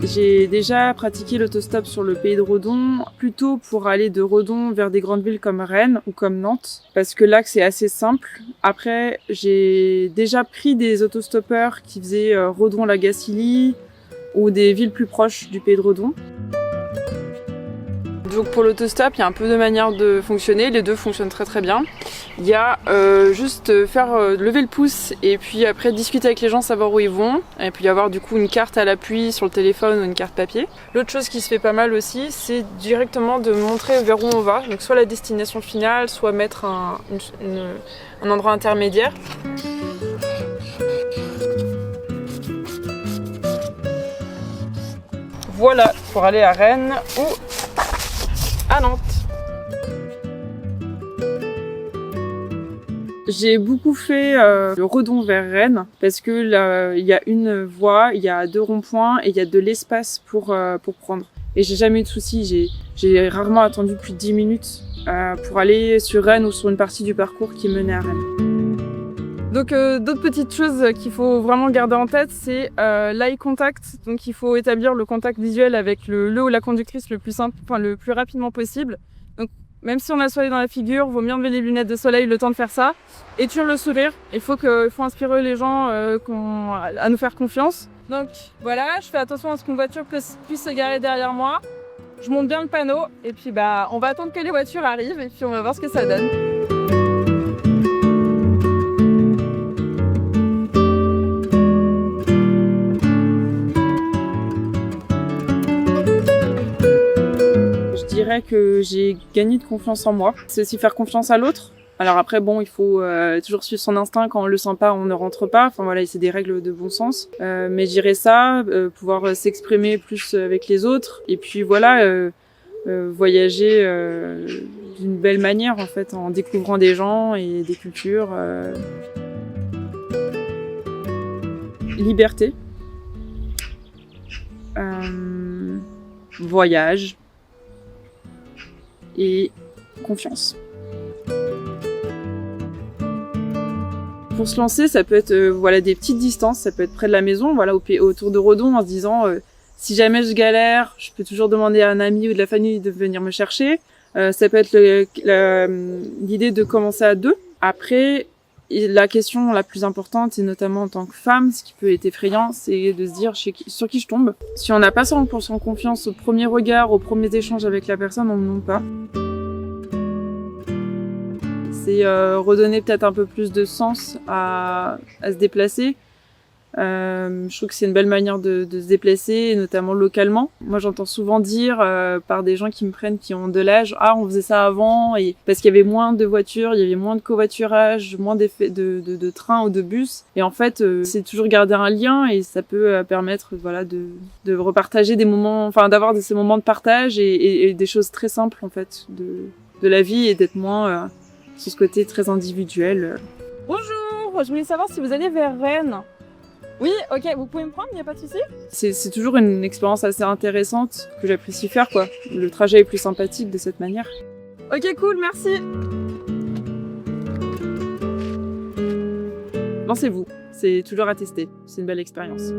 J'ai déjà pratiqué l'autostop sur le pays de Redon, plutôt pour aller de Redon vers des grandes villes comme Rennes ou comme Nantes, parce que là c'est assez simple. Après, j'ai déjà pris des autostoppeurs qui faisaient Redon-la-Gacilly ou des villes plus proches du pays de Redon. Donc pour l'autostop, il y a un peu de manière de fonctionner, les deux fonctionnent très très bien. Il y a juste faire lever le pouce et puis après discuter avec les gens, savoir où ils vont, et puis avoir du coup une carte à l'appui sur le téléphone ou une carte papier. L'autre chose qui se fait pas mal aussi, c'est directement de montrer vers où on va, donc soit la destination finale, soit mettre un endroit intermédiaire. Voilà, pour aller à Rennes ou à Nantes. J'ai beaucoup fait le Redon vers Rennes parce que là, il y a une voie, il y a 2 ronds-points et il y a de l'espace pour prendre. Et j'ai jamais eu de soucis, j'ai rarement attendu plus de 10 minutes pour aller sur Rennes ou sur une partie du parcours qui menait à Rennes. Donc d'autres petites choses qu'il faut vraiment garder en tête, c'est l'eye contact. Donc il faut établir le contact visuel avec le ou la conductrice le plus rapidement possible. Donc même si on a le soleil dans la figure, vaut mieux enlever les lunettes de soleil le temps de faire ça. Et toujours le sourire. Il faut inspirer les gens à nous faire confiance. Donc voilà, je fais attention à ce qu'une voiture puisse se garer derrière moi. Je monte bien le panneau et puis on va attendre que les voitures arrivent et puis on va voir ce que ça donne. Je dirais que j'ai gagné de confiance en moi. C'est aussi faire confiance à l'autre. Alors après, bon, il faut toujours suivre son instinct. Quand on le sent pas, on ne rentre pas. Enfin voilà, c'est des règles de bon sens. Mais je dirais ça, pouvoir s'exprimer plus avec les autres. Et puis voilà, voyager d'une belle manière en fait, en découvrant des gens et des cultures. Liberté. Voyage. Et confiance. Pour se lancer, ça peut être des petites distances, ça peut être près de la maison, autour de Redon, en se disant si jamais je galère, je peux toujours demander à un ami ou de la famille de venir me chercher. Ça peut être l'idée de commencer à 2. Après, la question la plus importante, et notamment en tant que femme, ce qui peut être effrayant, c'est de se dire sur qui je tombe. Si on n'a pas 100% confiance au premier regard, aux premiers échanges avec la personne, on ne monte pas. C'est redonner peut-être un peu plus de sens à se déplacer. Je trouve que c'est une belle manière de se déplacer, notamment localement. Moi, j'entends souvent dire par des gens qui me prennent, qui ont de l'âge, on faisait ça avant, et parce qu'il y avait moins de voitures, il y avait moins de covoiturage, moins d'effets de train ou de bus. Et en fait, c'est toujours garder un lien, et ça peut permettre, de repartager des moments, d'avoir ces moments de partage et des choses très simples en fait de la vie, et d'être moins sur ce côté très individuel. Bonjour, je voulais savoir si vous allez vers Rennes. Oui, ok, vous pouvez me prendre, il n'y a pas de souci. C'est toujours une expérience assez intéressante que j'apprécie faire, quoi. Le trajet est plus sympathique de cette manière. Ok, cool, merci. Lancez-vous, c'est toujours à tester, c'est une belle expérience.